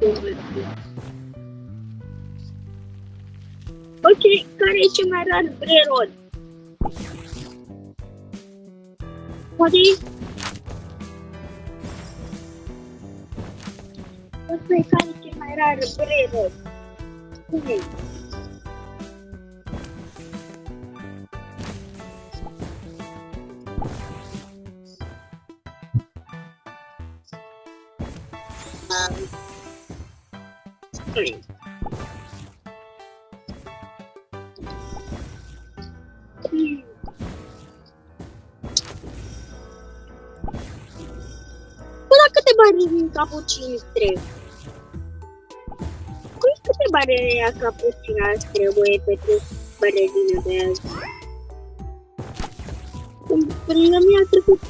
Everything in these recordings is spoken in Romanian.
Ok, care e cel mai rar Brerod? Poate care e cel mai rar Brerod? Cine? Câte bani din capucini trebuie? Câte bani ea capucina trebuie pentru bărelină de azi? Până la mine a trecut.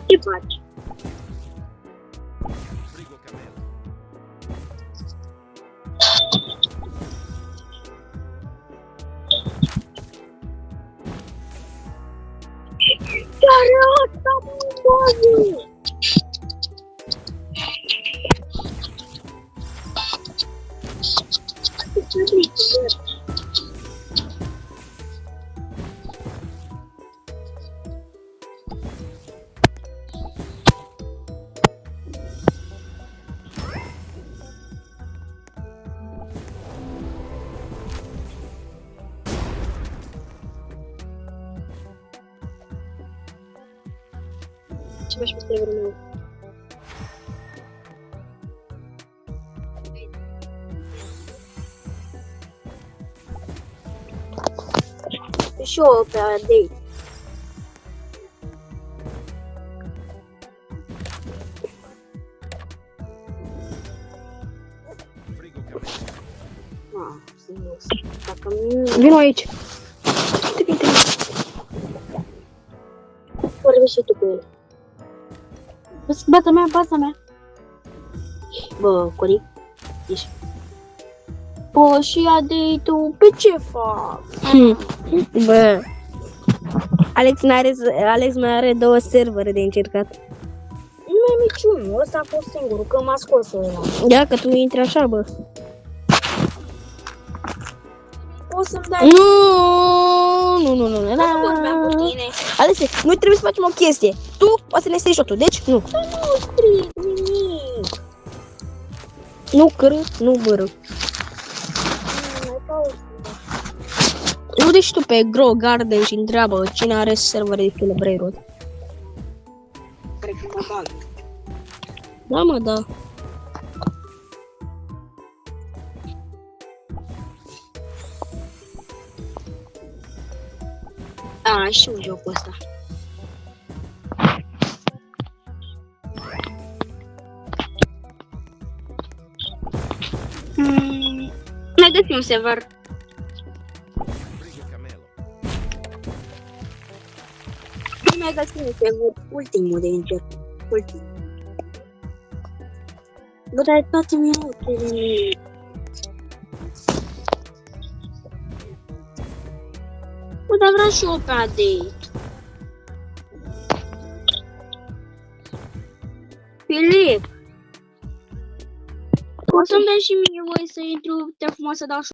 Ce faci? Care asta, mă, ce faci pe serverul meu? Și eu pe AD. Vino aici. Vorbește și tu cu el. Baza mea. Bă, Cori, ești. Bă, și AD tu, pe ce fac? Bă, Alex mai are 2 servere de încercat. Nu e niciunul, ăsta a fost singurul, că m-a scos ăla. Ia că tu intri așa, bă. O să-mi dai... Nu. Nu vorbeam cu tine. Alex, noi trebuie să facem o chestie. Tu poți să ne strici totul, deci nu. Nu strig nimic. Nu cârâ, nu bără. Nu deci tu pe Grow Garden și întreabă cine are servere de film Brerod. Cred că mă bag. Da, mă, da. A, știu jocul ăsta. Mai găsim un server. Mai găsim un server. Ultimul de încerc. Ultimul. Bă, dar toate minutele. Bă, dar vreau și eu pe AD. Filip, o să-mi dai și mie voie să intru, te frumos să dau și